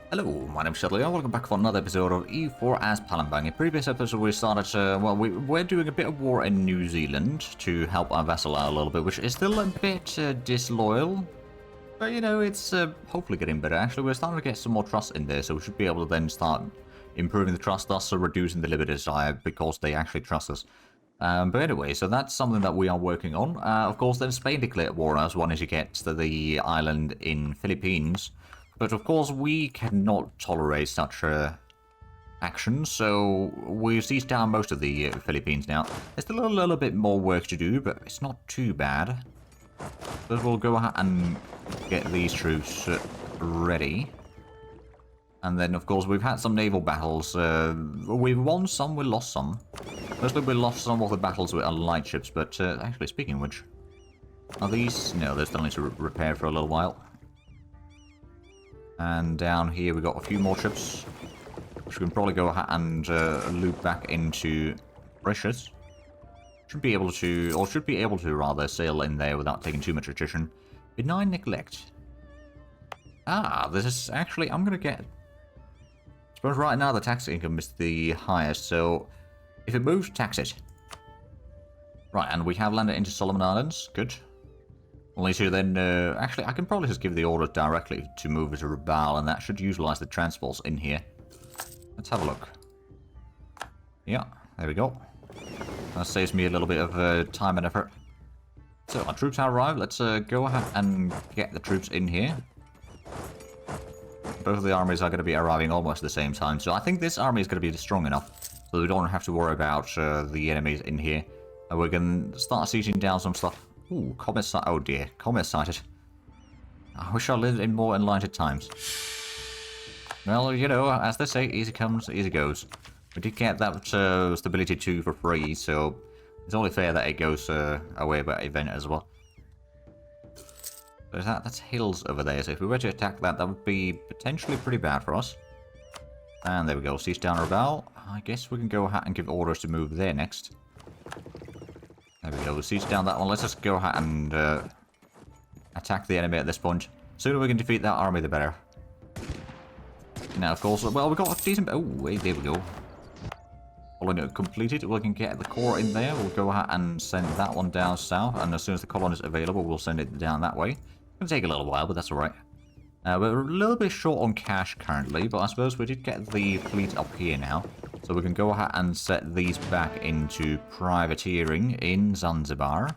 Hello, my name's Zhatelier. Welcome back for another episode of EU4 as Palembang. In previous episode we started, we're doing a bit of war in New Zealand to help our vassal out a little bit, which is still a bit disloyal. But, you know, it's hopefully getting better. Actually, we're starting to get some more trust in there, so we should be able to then start improving the trust, thus reducing the liberty desire because they actually trust us. But anyway, so that's something that we are working on. Of course, then Spain declared war on us once you get to the island in Philippines. But of course, we cannot tolerate such actions, so we've seized down most of the Philippines now. There's still a little bit more work to do, but it's not too bad. But we'll go ahead and get these troops ready. And then, of course, we've had some naval battles. We've won some, we lost some. Mostly we lost some of the battles with our light ships, but actually, speaking of which, are these? No, they're still need to repair for a little while. And down here we got a few more ships, which we can probably go ahead and loop back into Mauritius. Should be able to rather, sail in there without taking too much attrition. Benign neglect. Ah, this is actually, I'm gonna get... I suppose right now the tax income is the highest, so if it moves, tax it. Right, and we have landed into Solomon Islands. Good. Only to then, actually, I can probably just give the order directly to move it to Rabaul, and that should utilize the transports in here. Let's have a look. Yeah, there we go. That saves me a little bit of time and effort. So, our troops have arrived. Let's go ahead and get the troops in here. Both of the armies are going to be arriving almost at the same time, so I think this army is going to be strong enough so we don't have to worry about the enemies in here. And we can start sieging down some stuff. Ooh, comet sighted. Oh dear, comet sighted. I wish I lived in more enlightened times. Well, you know, as they say, easy comes, easy goes. We did get that stability 2 for free, so it's only fair that it goes away by event as well. But that's hills over there, so if we were to attack that, that would be potentially pretty bad for us. And there we go, siege down Rabaul. I guess we can go ahead and give orders to move there next. There we go, we'll siege down that one. Let's just go ahead and attack the enemy at this point. The sooner we can defeat that army, the better. Now, of course, well, we've got a decent... Oh, wait, there we go. Following it completed, we can get the core in there. We'll go ahead and send that one down south, and as soon as the colony is available, we'll send it down that way. It'll take a little while, but that's alright. We're a little bit short on cash currently, but I suppose we did get the fleet up here now. So we can go ahead and set these back into privateering in Zanzibar.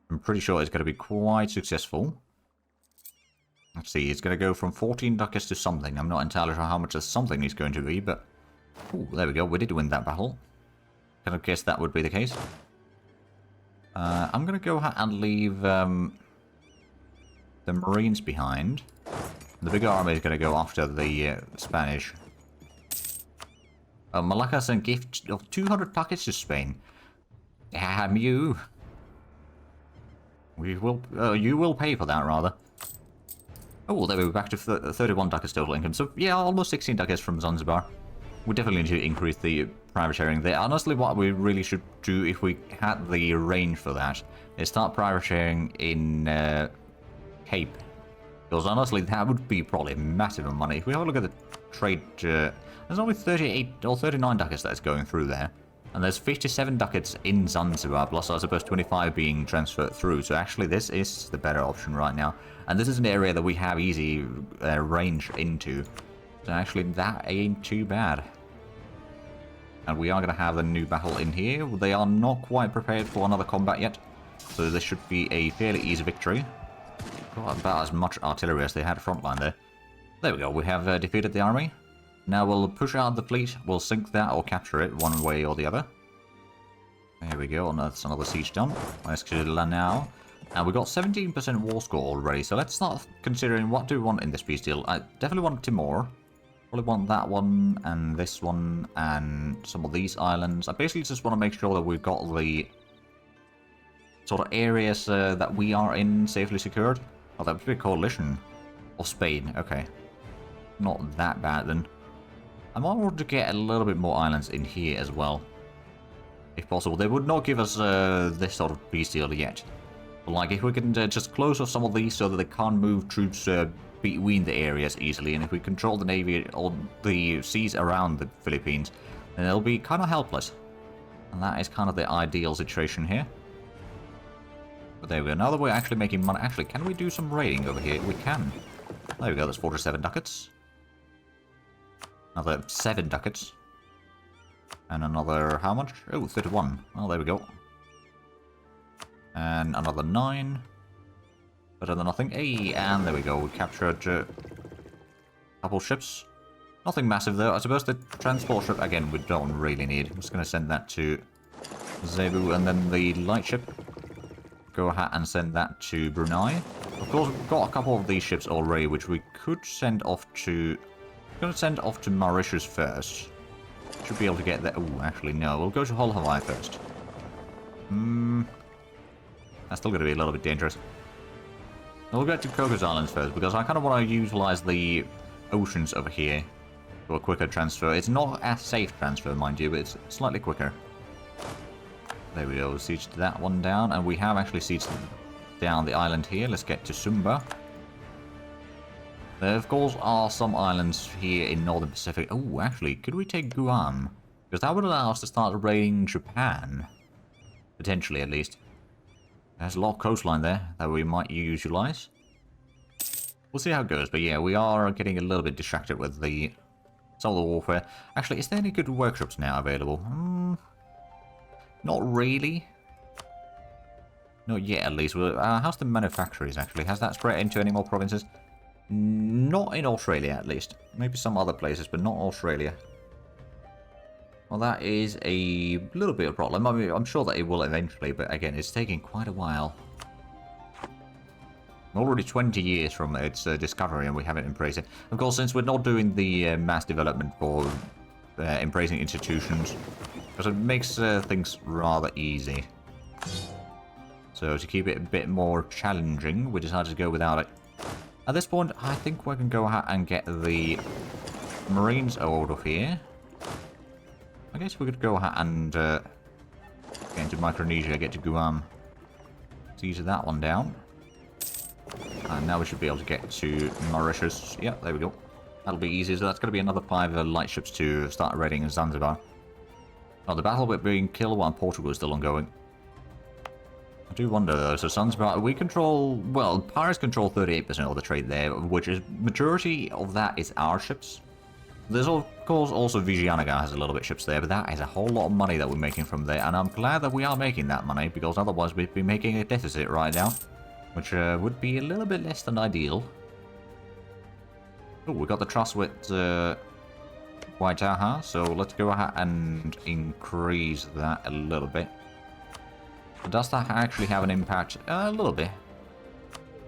I'm pretty sure it's going to be quite successful. Let's see, it's going to go from 14 ducats to something. I'm not entirely sure how much of something is going to be, but... Ooh, there we go, we did win that battle. Kind of guess that would be the case. I'm going to go ahead and leave the Marines behind. The bigger army is going to go after the Spanish. Malacca sent gift of 200 ducats to Spain. Damn you! We will. You will pay for that, rather. Oh, there we go, back to 31 ducats total income. So yeah, almost 16 ducats from Zanzibar. We definitely need to increase the privateering there. Honestly, what we really should do if we had the range for that is start privateering in Cape. Because honestly, that would be probably a massive amount of money. If we have a look at the trade, there's only 38 or 39 ducats that's going through there. And there's 57 ducats in Zanzibar, plus I suppose 25 being transferred through. So actually, this is the better option right now. And this is an area that we have easy range into. So actually, that ain't too bad. And we are going to have a new battle in here. They are not quite prepared for another combat yet. So this should be a fairly easy victory. Got about as much artillery as they had frontline there. There we go, we have defeated the army. Now we'll push out the fleet, we'll sink that or capture it one way or the other. There we go, and that's another siege done. Let's go to Lanao. And we got 17% war score already, so let's start considering what do we want in this peace deal. I definitely want Timor. Probably want that one, and this one, and some of these islands. I basically just want to make sure that we've got the sort of areas that we are in safely secured. Oh, that would be a coalition of Spain. Okay. Not that bad then. I might want to get a little bit more islands in here as well. If possible. They would not give us this sort of peace deal yet. But like, if we can just close off some of these so that they can't move troops between the areas easily, and if we control the navy or the seas around the Philippines, then they'll be kind of helpless. And that is kind of the ideal situation here. But there we go. Now that we're actually making money... Actually, can we do some raiding over here? We can. There we go. That's 47 ducats. Another 7 ducats. And another... How much? Oh, 31. Well, there we go. And another 9. Better than nothing. Hey, and there we go. We captured a couple ships. Nothing massive, though. I suppose the transport ship, again, we don't really need. I'm just going to send that to Cebu, and then the light ship. Go ahead and send that to Brunei. Of course, we've got a couple of these ships already, which we could send off to... I'm going to send off to Mauritius first. Should be able to get there. Oh, actually, no. We'll go to Hull Hawaii first. That's still going to be a little bit dangerous. We'll go to Cocos Islands first, because I kind of want to utilize the oceans over here for a quicker transfer. It's not a safe transfer, mind you, but it's slightly quicker. There we go, siege that one down, and we have actually sieged down the island here. Let's get to Sumba. There, of course, are some islands here in Northern Pacific. Oh, actually, could we take Guam? Because that would allow us to start raiding Japan. Potentially, at least. There's a lot of coastline there that we might utilize. We'll see how it goes, but yeah, we are getting a little bit distracted with the solar warfare. Actually, is there any good workshops now available? Not really. Not yet, at least. How's the manufacturers, actually? Has that spread into any more provinces? Not in Australia, at least. Maybe some other places, but not Australia. Well, that is a little bit of a problem. I mean, I'm sure that it will eventually, but again, it's taking quite a while. Already 20 years from its discovery, and we haven't embraced it. Of course, since we're not doing the mass development for embracing institutions, because it makes things rather easy. So to keep it a bit more challenging, we decided to go without it. At this point, I think we can go ahead and get the Marines out of here. I guess we could go ahead and get into Micronesia, get to Guam. Siege that one down. And now we should be able to get to Mauritius. Yep, there we go. That'll be easy. So that's going to be another 5 light ships to start raiding Zanzibar. Oh, the battle with being killed while Portugal is still ongoing. I do wonder though, so Zanzibar, we control, well, pirates control 38% of the trade there, which is, majority of that is our ships. There's of course also Vijayanagar has a little bit of ships there, but that is a whole lot of money that we're making from there, and I'm glad that we are making that money, because otherwise we'd be making a deficit right now, which would be a little bit less than ideal. Oh, we got the trust with Waitaha, so let's go ahead and increase that a little bit. Does that actually have an impact? A little bit.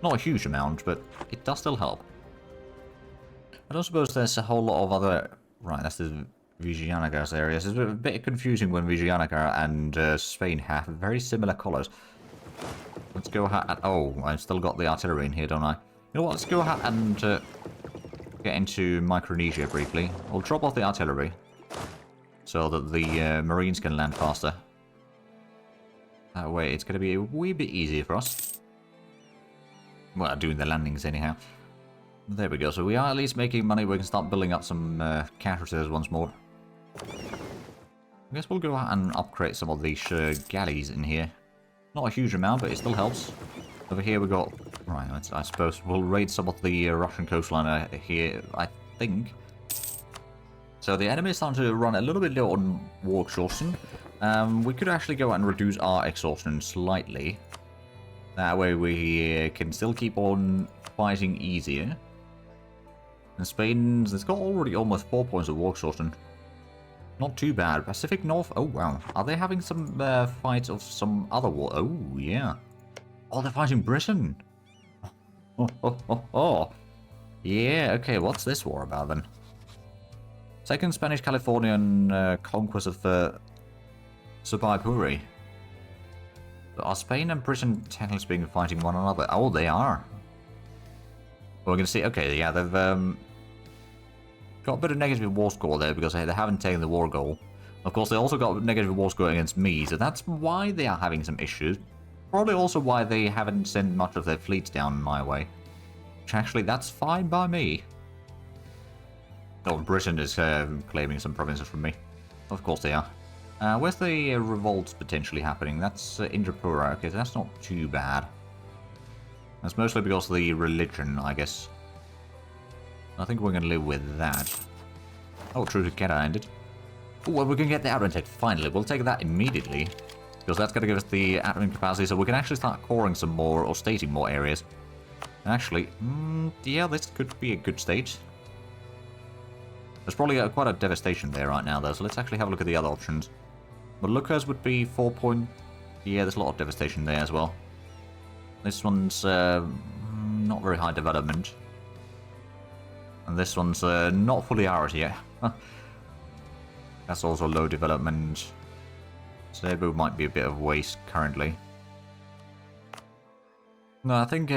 Not a huge amount, but it does still help. I don't suppose there's a whole lot of other... Right, that's the Vijayanagar's areas. It's a bit confusing when Vijayanagar and Spain have very similar colours. Let's go ahead and... Oh, I've still got the artillery in here, don't I? You know what, let's go ahead and get into Micronesia briefly. We'll drop off the artillery so that the Marines can land faster. That way it's going to be a wee bit easier for us. Well, doing the landings anyhow. There we go, so we are at least making money. We can start building up some cash once more. I guess we'll go out and upgrade some of these galleys in here. Not a huge amount, but it still helps. Over here we got... Right, I suppose we'll raid some of the Russian coastline here, I think. So the enemy is starting to run a little bit low on war exhaustion. We could actually go out and reduce our exhaustion slightly. That way we can still keep on fighting easier. And Spain's, it's got already almost 4 points of war exhaustion. Not too bad. Pacific North, oh wow. Are they having some fights of some other war? Oh yeah. Oh, they're fighting Britain. Oh. Yeah, okay, what's this war about then? Second Spanish Californian conquest of Subaipuri. Are Spain and Britain technically speaking fighting one another? Oh, they are. Well, we're going to see. Okay, yeah, they've got a bit of negative war score there because they haven't taken the war goal. Of course, they also got a negative war score against me, so that's why they are having some issues. Probably also why they haven't sent much of their fleets down my way. Which actually, that's fine by me. Oh, Britain is claiming some provinces from me. Of course they are. Where's the revolts potentially happening? That's Indrapura. Okay, so that's not too bad. That's mostly because of the religion, I guess. I think we're going to live with that. Oh, true to Kedah ended. Oh, well, we can get the admin tech finally. We'll take that immediately. Because that's going to give us the admin capacity, so we can actually start coring some more, or stating more areas. Actually, yeah, this could be a good state. There's probably quite a devastation there right now, though, so let's actually have a look at the other options. Moluccas would be 4 point... Yeah, there's a lot of devastation there as well. This one's not very high development. And this one's not fully arid yet. That's also low development. Cebu might be a bit of waste currently. No, I think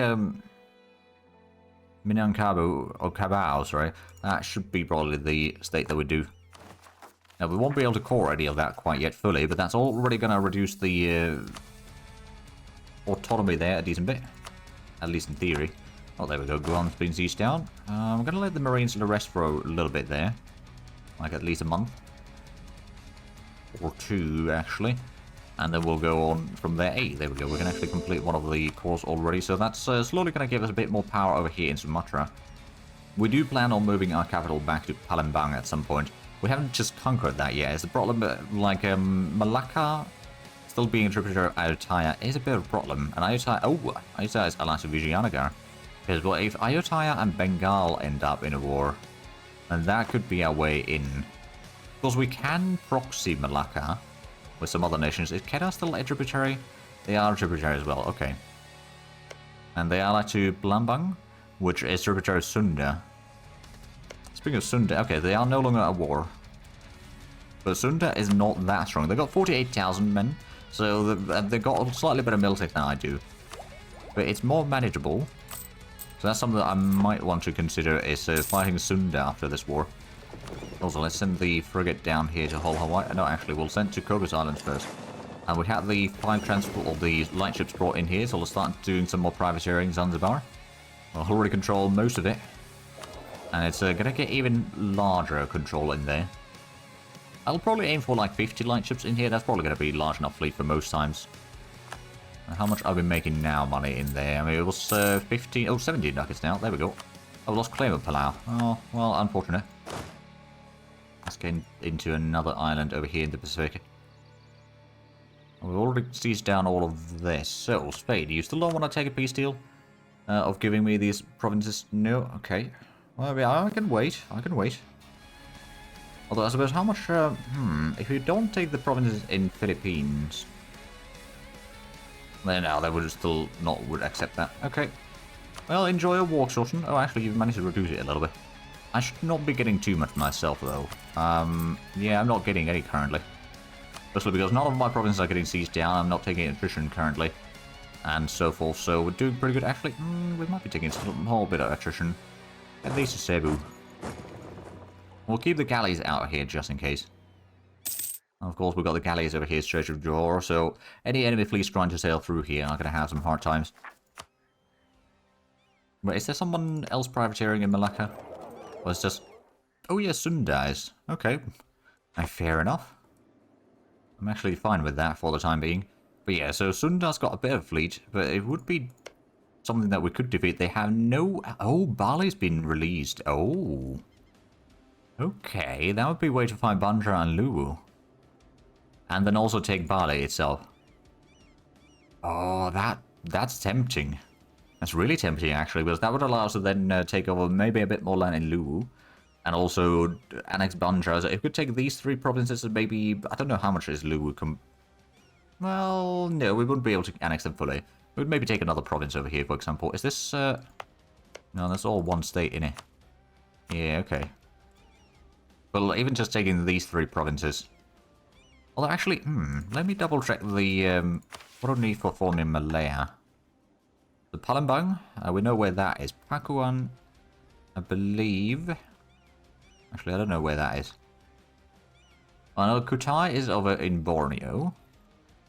Minangkabau, or Cabao, sorry, that should be probably the state that we do. Now, we won't be able to core any of that quite yet fully, but that's already going to reduce the autonomy there a decent bit. At least in theory. Oh, there we go. Guam's been seized down. I'm going to let the Marines rest for a little bit there. Like at least a month. Or 2, actually. And then we'll go on from there. Hey, there we go. We can actually complete one of the cores already. So that's slowly going to give us a bit more power over here in Sumatra. We do plan on moving our capital back to Palembang at some point. We haven't just conquered that yet. It's a problem, like Malacca still being a tributary of Ayutthaya is a bit of a problem. And Ayutthaya is allied to Vijayanagar. Because well, if Ayutthaya and Bengal end up in a war, then that could be our way in. Because we can proxy Malacca with some other nations. Is Kedah still a tributary? They are a tributary as well, okay. And they are allied to Palembang, which is tributary of Sunda. Speaking of Sunda, okay, they are no longer at war. But Sunda is not that strong. They've got 48,000 men, so they've got a slightly better military than I do. But it's more manageable. So that's something that I might want to consider is fighting Sunda after this war. Also, let's send the frigate down here to Hull, Hawaii. No, actually, we'll send to Cocos Islands first. And we have the 5 transport of the lightships brought in here, so we'll start doing some more privateering Zanzibar. We'll already control most of it. And it's going to get even larger control in there. I'll probably aim for like 50 lightships in here. That's probably going to be large enough fleet for most times. And how much are we making now money in there? I mean, it was 17 ducats now. There we go. I lost claim of Palau. Oh, well, unfortunate. Let's get into another island over here in the Pacific. We've already seized down all of this. So, Spain, you still don't want to take a peace deal? Of giving me these provinces? No? Okay. Well, yeah, I can wait. I can wait. Although, I suppose, how much... if you don't take the provinces in Philippines... Then no, they would still not would accept that. Okay. Well, enjoy your walk, Sultan. Oh, actually, you've managed to reduce it a little bit. I should not be getting too much myself, though. Yeah, I'm not getting any currently. Mostly because none of my provinces are getting seized down. I'm not taking attrition currently. And so forth. So we're doing pretty good. Actually, we might be taking a small bit of attrition. At least to Cebu. We'll keep the galleys out here just in case. Of course, we've got the galleys over here, Strait of Johor, so any enemy fleets trying to sail through here are going to have some hard times. But is there someone else privateering in Malacca? Or it's just... Oh yeah, Sundais. Okay. Fair enough. I'm actually fine with that for the time being. But yeah, so Sunda's got a bit of fleet, but it would be something that we could defeat. They have no... Oh, Bali's been released. Oh. Okay, that would be a way to find Banja and Luwu. And then also take Bali itself. Oh, that's tempting. That's really tempting, actually, because that would allow us to then take over maybe a bit more land in Luwu. And also annex Banja. So if we could take these 3 provinces and maybe... I don't know how much is Luwu. Well, no, we wouldn't be able to annex them fully. We'd maybe take another province over here, for example. Is this... No, that's all one state, innit? Yeah, okay. Well, even just taking these 3 provinces... Although, actually, let me double check the, what do we need for forming Malaya? The Palembang, we know where that is. Pakuan, I believe... Actually, I don't know where that is. I know Kutai is over in Borneo.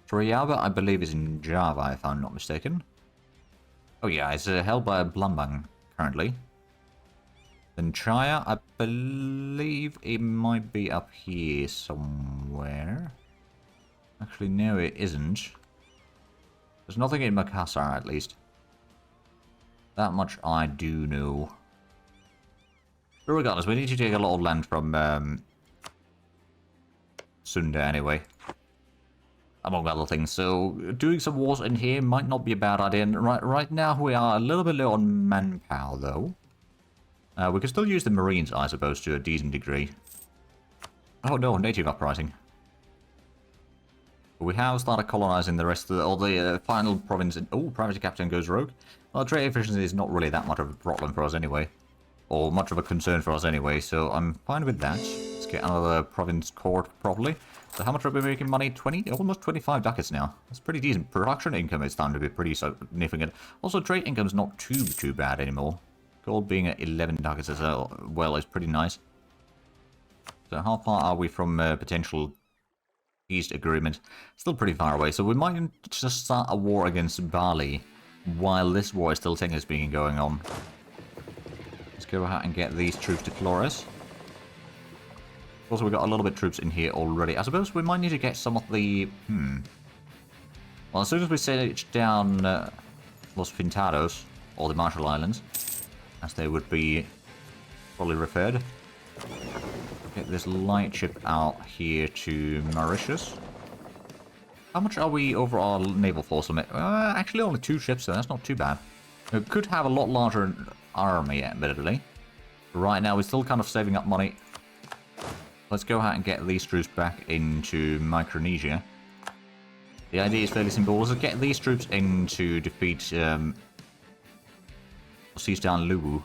Suriyaba, I believe, is in Java, if I'm not mistaken. Oh yeah, it's held by Palembang currently. Then Chaya, I believe it might be up here somewhere. Actually, no, it isn't. There's nothing in Makassar, at least. That much I do know. But regardless, we need to take a lot of land from Sunda anyway. Among other things, so doing some wars in here might not be a bad idea. And right now we are a little bit low on manpower, though. We can still use the Marines, I suppose, to a decent degree. Oh no, native uprising. We have started colonizing the rest of the final province. Oh, private captain goes rogue. Well, trade efficiency is not really that much of a problem for us anyway. Or much of a concern for us anyway, so I'm fine with that. Let's get another province court properly. So how much are we making money? 20? Almost 25 ducats now. That's pretty decent. Production income is starting to be pretty significant. Also, trade income is not too bad anymore. Gold being at 11 ducats as well is pretty nice. So how far are we from potential peace agreement? Still pretty far away, so we might just start a war against Bali while this war is still technically going on. Let's go ahead and get these troops to Flores. Also, we've got a little bit of troops in here already. I suppose we might need to get some of the... Well, as soon as we siege down Los Pintados, or the Marshall Islands, as they would be probably referred, get this light ship out here to Mauritius. How much are we overall naval force limit? Actually, only 2 ships, so that's not too bad. We could have a lot larger army, admittedly. But right now, we're still kind of saving up money. Let's go ahead and get these troops back into Micronesia. The idea is fairly simple. Let's get these troops in to defeat seize down Luwu.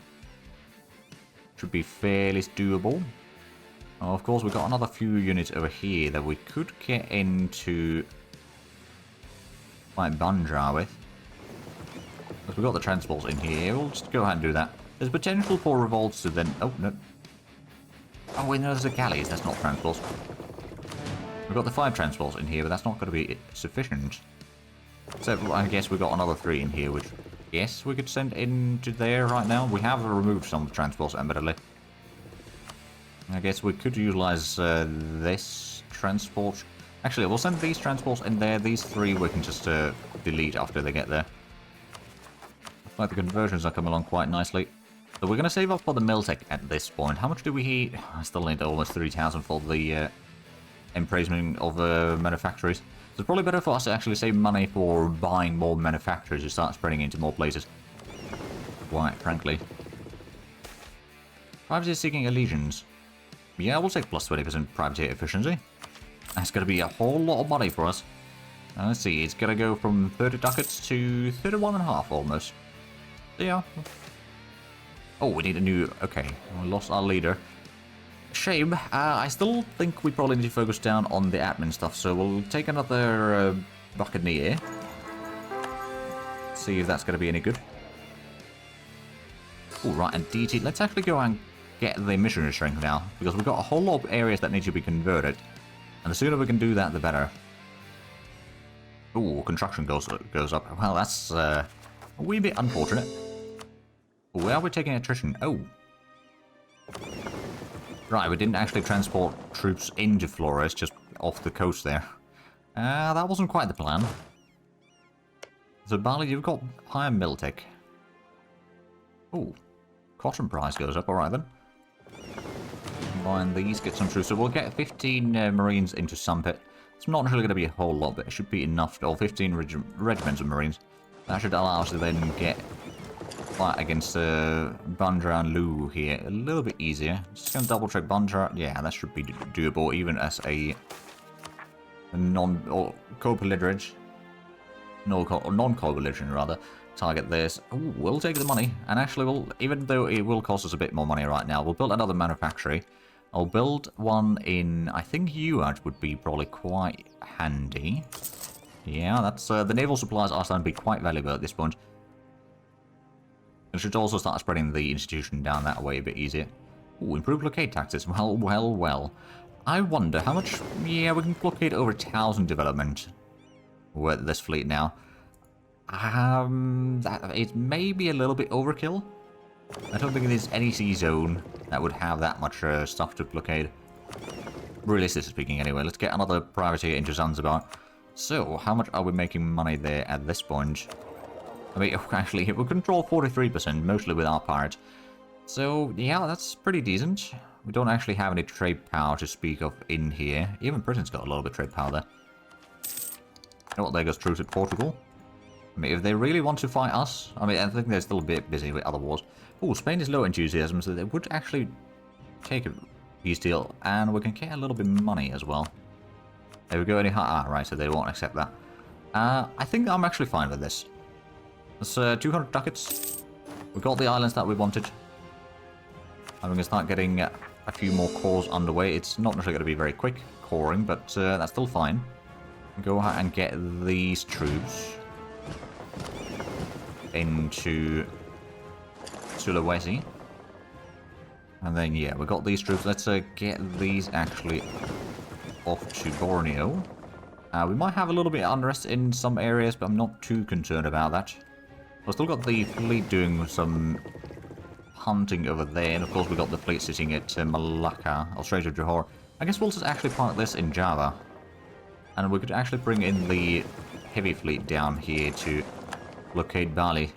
Should be fairly doable. Oh, of course, we've got another few units over here that we could get into fight Bandra with. Because we've got the transports in here. We'll just go ahead and do that. There's potential for revolts to then... Oh, no. Oh, wait, no, there's the galleys. That's not transports. We've got the 5 transports in here, but that's not going to be sufficient. So I guess we've got another 3 in here, which... Yes, we could send into there right now. We have removed some of the transports, admittedly. I guess we could utilize this transport. Actually, we'll send these transports in there. These 3 we can just delete after they get there. Looks like the conversions are coming along quite nicely. So we're going to save up for the Miltech at this point. How much do we need? I still need almost 3,000 for the empressment of manufactories. So it's probably better for us to actually save money for buying more manufacturers to start spreading into more places. Quite frankly. Privateer seeking allegiance. Yeah, we'll take plus 20% privateer efficiency. That's going to be a whole lot of money for us. Let's see, it's going to go from 30 ducats to 31.5 almost. Yeah. Oh, we need a new... Okay, we lost our leader. Shame. I still think we probably need to focus down on the admin stuff, so we'll take another Buccaneer. See if that's going to be any good. Alright, and DT. Let's actually go and get the missionary strength now, because we've got a whole lot of areas that need to be converted. And the sooner we can do that, the better. Ooh, construction goes up. Well, that's a wee bit unfortunate. Where are we taking attrition? Oh. Right, we didn't actually transport troops into Flores, just off the coast there. That wasn't quite the plan. So, Bali, you've got higher Miltech. Ooh. Cotton price goes up, alright then. Combine these, get some troops. So we'll get 15 Marines into Sumpit. It's not really going to be a whole lot, but it should be enough. Or 15 regiments of Marines. That should allow us to then get fight against Bandra and Lu here a little bit easier. Just going to double check Bandra. Yeah, that should be doable even as a non-co-belligerent. Non-co-belligerent, rather. Target this. Ooh, we'll take the money. And actually, we'll, even though it will cost us a bit more money right now, we'll build another manufactory. I'll build one in, I think UART would be probably quite handy. Yeah, that's the naval supplies are starting to be quite valuable at this point. We should also start spreading the institution down that way a bit easier. Ooh, improved blockade taxes. Well, well, well. I wonder how much... Yeah, we can blockade over 1,000 development with this fleet now. That it may be a little bit overkill. I don't think there's any sea zone that would have that much stuff to blockade. Realistically speaking, anyway. Let's get another privateer into Zanzibar. So, how much are we making money there at this point? I mean, actually, we control 43%, mostly with our pirates. So, yeah, that's pretty decent. We don't actually have any trade power to speak of in here. Even Britain's got a little bit of trade power there. You know what, there goes troops at Portugal. I mean, if they really want to fight us, I mean, I think they're still a bit busy with other wars. Oh, Spain is low enthusiasm, so they would actually take a peace deal, and we can get a little bit of money as well. There we go, right, so they won't accept that. I think I'm actually fine with this. That's 200 ducats. We got the islands that we wanted. I'm going to start getting a few more cores underway. It's not necessarily going to be very quick coring, but that's still fine. Go ahead and get these troops into Sulawesi. And then, yeah, we got these troops. Let's get these actually off to Borneo. We might have a little bit of unrest in some areas, but I'm not too concerned about that. We've still got the fleet doing some hunting over there, and of course we got the fleet sitting at Malacca, or Strait of Johor. I guess we'll just actually park this in Java. And we could actually bring in the heavy fleet down here to blockade Bali.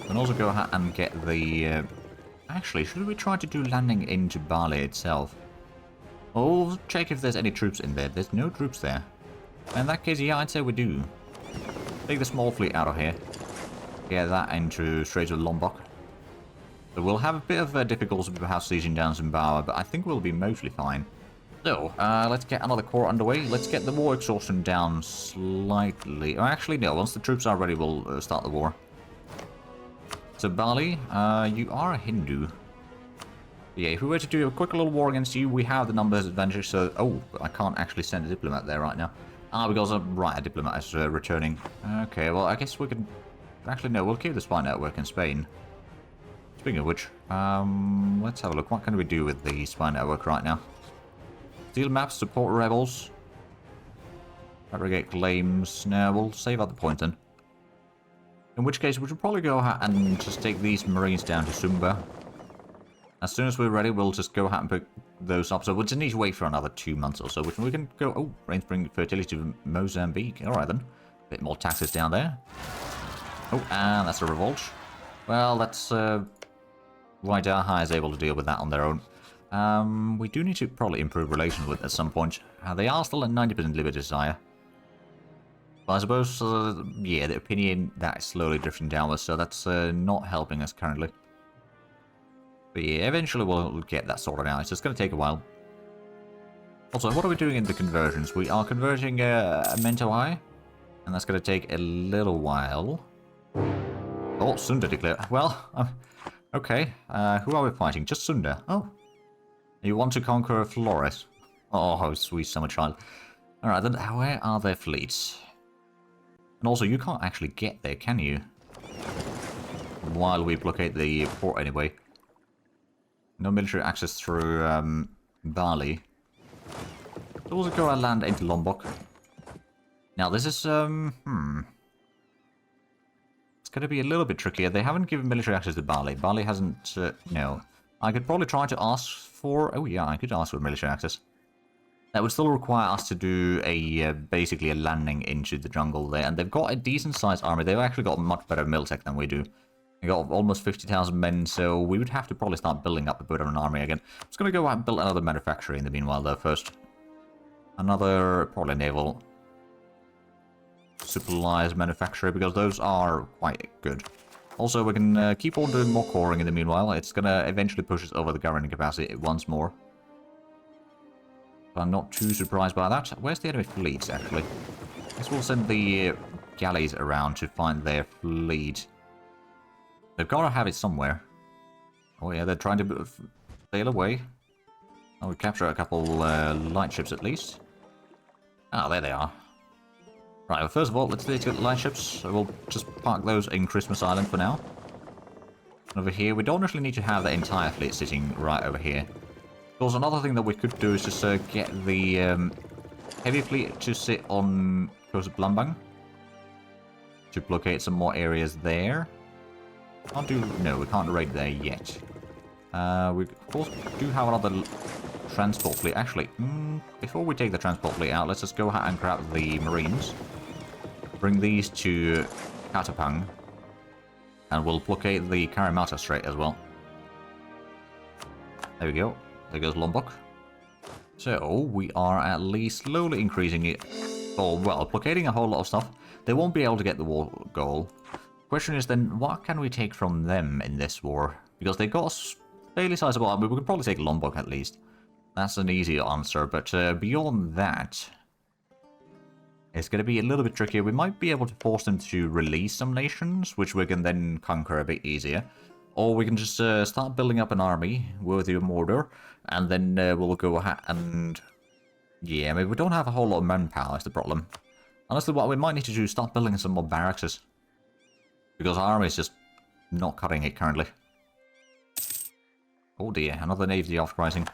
We can also go ahead and get the... Actually, should we try to do landing into Bali itself? Oh, check if there's any troops in there. There's no troops there. In that case, yeah, I'd say we do. Take the small fleet out of here. Get that into Straits of Lombok. So we'll have a bit of difficulty perhaps sieging down Zimbabwe, but I think we'll be mostly fine. So, let's get another core underway. Let's get the war exhaustion down slightly. Oh, actually, no. Once the troops are ready, we'll start the war. So, Bali, you are a Hindu. Yeah, if we were to do a quick little war against you, we have the numbers advantage, so... Oh, I can't actually send a diplomat there right now. Because, right, a diplomat is returning. Okay, well, I guess we can... Actually, no, we'll keep the spy network in Spain. Speaking of which, let's have a look. What can we do with the spy network right now? Steal maps, support rebels. Aggregate claims. No, we'll save out the point then. In which case, we should probably go ahead and just take these marines down to Sumba. As soon as we're ready, we'll just go ahead and pick those up. So we'll just need to wait for another 2 months or so, which we can go... Oh, rains bring fertility to Mozambique. Alright then. Bit more taxes down there. Oh, and that's a revolt. Well, that's... Waidaha is able to deal with that on their own. We do need to probably improve relations with at some point. They are still at 90% liberty desire. But I suppose, yeah, the opinion that is slowly drifting downwards, so that's not helping us currently. But yeah, eventually we'll get that sorted out. It's just going to take a while. Also, what are we doing in the conversions? We are converting a Mentawai, and that's going to take a little while. Oh, Sunda declared. Well, okay. Who are we fighting? Just Sunda. Oh. You want to conquer Flores? Oh, sweet summer child. Alright, then where are their fleets? And also, you can't actually get there, can you? While we blockade the port anyway. No military access through Bali. So we'll go and land into Lombok. Now this is, It's going to be a little bit trickier. They haven't given military access to Bali. Bali hasn't, no. I could probably try to ask for... Oh yeah, I could ask for military access. That would still require us to do a, basically a landing into the jungle there. And they've got a decent sized army. They've actually got much better militech than we do. They got almost 50,000 men, so we would have to probably start building up a bit of an army again. I'm just going to go out and build another manufactory in the meanwhile, though, first. Another, probably naval supplies manufacturer, because those are quite good. Also, we can keep on doing more coring in the meanwhile. It's going to eventually push us over the governing capacity once more. But I'm not too surprised by that. Where's the enemy fleets, actually? I guess we'll send the galleys around to find their fleet. They've got to have it somewhere. Oh yeah, they're trying to sail away. Oh, we capture a couple light ships at least. Ah, there they are. Right, well, first of all, let's take the light ships. So we'll just park those in Christmas Island for now. Over here, we don't actually need to have the entire fleet sitting right over here. Of course, another thing that we could do is just get the heavy fleet to sit on coast of Palembang to blockade some more areas there. Can't do... No, we can't raid there yet. We, of course, do have another transport fleet. Actually, before we take the transport fleet out, let's just go ahead and grab the Marines. Bring these to Katapang. And we'll blockade the Karimata Strait as well. There we go. There goes Lombok. So, we are at least slowly increasing it. Or, well, blockading a whole lot of stuff. They won't be able to get the war goal. Question is then, what can we take from them in this war? Because they got a fairly sizable army. We could probably take Lombok at least. That's an easy answer, but beyond that, it's going to be a little bit trickier. We might be able to force them to release some nations, which we can then conquer a bit easier. Or we can just start building up an army worthy of Mordor, and then we'll go ahead and... Yeah, I mean, we don't have a whole lot of manpower, is the problem. Honestly, what we might need to do is start building some more barracks. Because our army is just not cutting it currently. Oh dear, another navy uprising.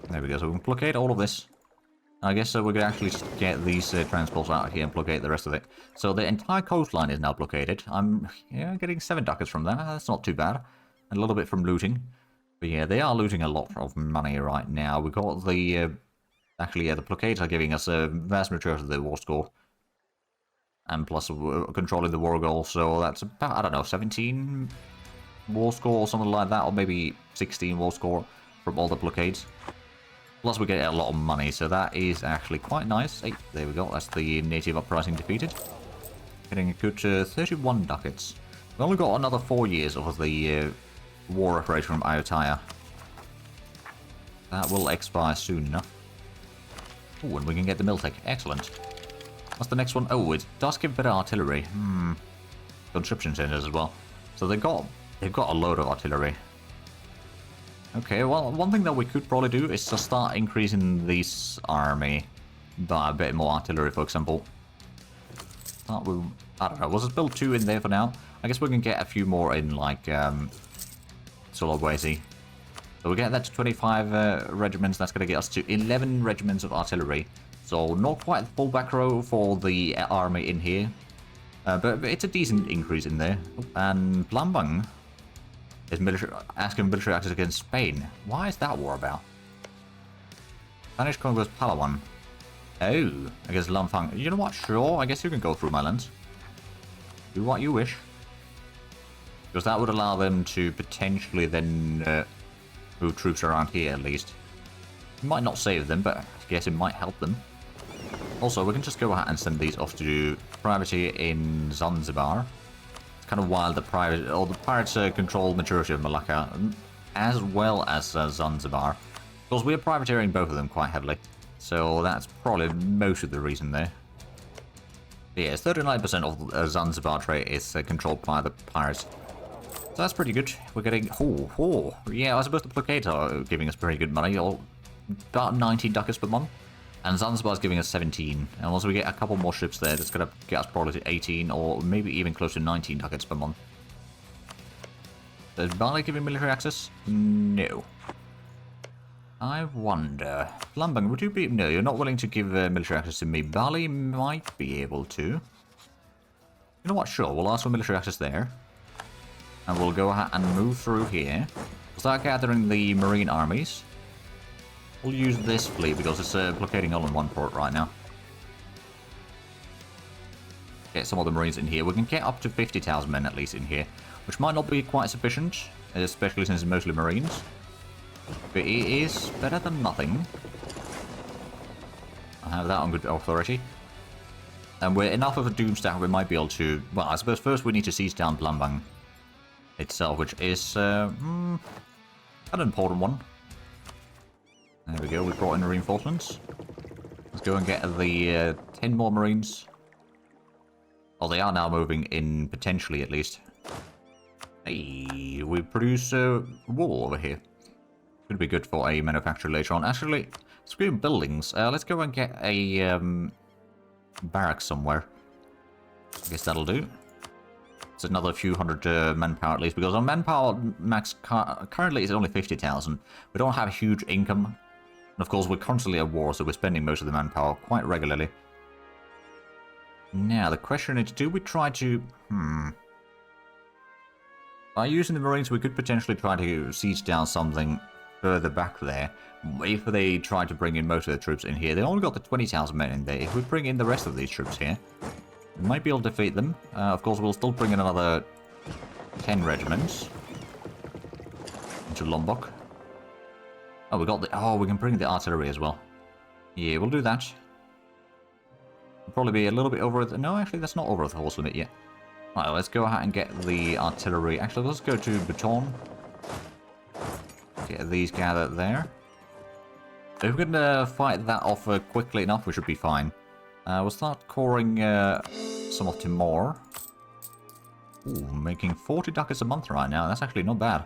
There we go, so we can blockade all of this. I guess we could actually just get these transports out of here and blockade the rest of it. So the entire coastline is now blockaded. I'm getting 7 ducats from that. That's not too bad. And a little bit from looting. But yeah, they are looting a lot of money right now. We got the... Actually, yeah, the blockades are giving us a vast majority of the war score. And plus, we're controlling the war goal, so that's about, I don't know, 17 war score or something like that, or maybe 16 war score from all the blockades. Plus, we get a lot of money, so that is actually quite nice. Hey, there we go, that's the native uprising defeated. Getting a good 31 ducats. We've only got another 4 years of the war reparation from Ayutthaya. That will expire soon enough. Oh, and we can get the Miltech. Excellent. What's the next one? Oh, it does give better artillery. Conscription centers as well. So they've got a load of artillery. Okay, well, one thing that we could probably do is to start increasing this army by a bit more artillery, for example. I don't know, we'll just build 2 in there for now. I guess we can get a few more in, like, Sulawesi. So we get that to 25 regiments. That's going to get us to 11 regiments of artillery. So not quite the full back row for the army in here. But it's a decent increase in there. And Palembang is asking military access against Spain. Why is that war about? Spanish conquers Palawan. Oh, I guess Lamphang. You know what? Sure, I guess you can go through my lands. Do what you wish. Because that would allow them to potentially then... move troops around here at least. It might not save them, but I guess it might help them. Also, we can just go ahead and send these off to do privacy in Zanzibar. It's kind of wild that the pirates control majority of Malacca, as well as Zanzibar. Because we are privateering both of them quite heavily. So that's probably most of the reason there. But yeah, 39% of Zanzibar trade is controlled by the pirates. So that's pretty good. We're getting... Yeah, I suppose the blockades are giving us pretty good money. About 19 ducats per month. And Zanzibar's giving us 17. And once we get a couple more ships there, that's going to get us probably to 18 or maybe even close to 19 ducats per month. Does Bali give you military access? No. I wonder... Palembang, would you be... No, you're not willing to give military access to me. Bali might be able to. You know what? Sure, we'll ask for military access there. And we'll go ahead and move through here. We'll start gathering the marine armies. We'll use this fleet because it's blockading all in one port right now. Get some of the marines in here. We can get up to 50,000 men at least in here. Which might not be quite sufficient. Especially since it's mostly marines. But it is better than nothing. I have that on good authority. And we're enough of a doomstack we might be able to... Well, I suppose first we need to seize down Palembang itself, which is an important one. There we go, we brought in reinforcements. Let's go and get the 10 more marines. Oh, they are now moving in, potentially at least. Hey, we produce wool over here. Could be good for a manufacturer later on. Actually, screw buildings. Let's go and get a barracks somewhere. I guess that'll do. It's another few hundred manpower at least, because our manpower max currently is only 50,000. We don't have huge income. And of course, we're constantly at war, so we're spending most of the manpower quite regularly. Now, the question is, do we try to... By using the Marines, we could potentially try to siege down something further back there. If they try to bring in most of the troops in here, they only got the 20,000 men in there. If we bring in the rest of these troops here, we might be able to defeat them. Of course, we'll still bring in another 10 regiments into Lombok. Oh, we got the... Oh, we can bring the artillery as well. Yeah, we'll do that. We'll probably be a little bit over... No, actually, that's not over the horse limit yet. Right, let's go ahead and get the artillery. Actually, let's go to Baton. Get these gathered there. If we can fight that off quickly enough, we should be fine. We'll start coring some of Timor. Ooh, making 40 ducats a month right now. That's actually not bad.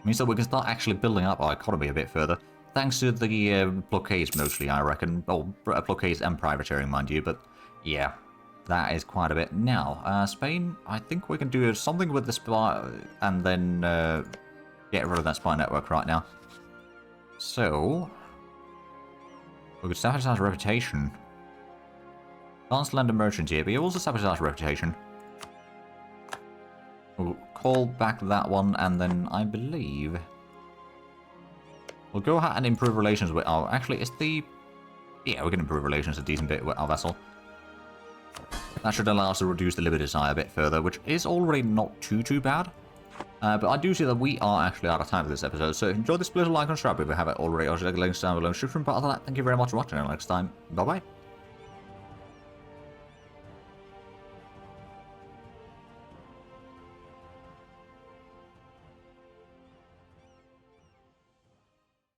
Means that we can start actually building up our economy a bit further. Thanks to the blockades mostly, I reckon. Well, blockades and privateering, mind you, but yeah. That is quite a bit. Now, Spain, I think we can do something with the spy and then get rid of that spy network right now. So, we could sabotage reputation. Can't land a merchant here, but you also sabotage reputation. We'll call back that one, and then I believe we'll go ahead and improve relations with our... Actually, it's the... Yeah, we can improve relations a decent bit with our vessel. That should allow us to reduce the Liberty Eye a bit further, which is already not too bad. But I do see that we are actually out of time for this episode, so if you enjoyed this, please like and subscribe if you haven't already. I'll check the links down below in the description. But other than that, thank you very much for watching, and next time, bye-bye.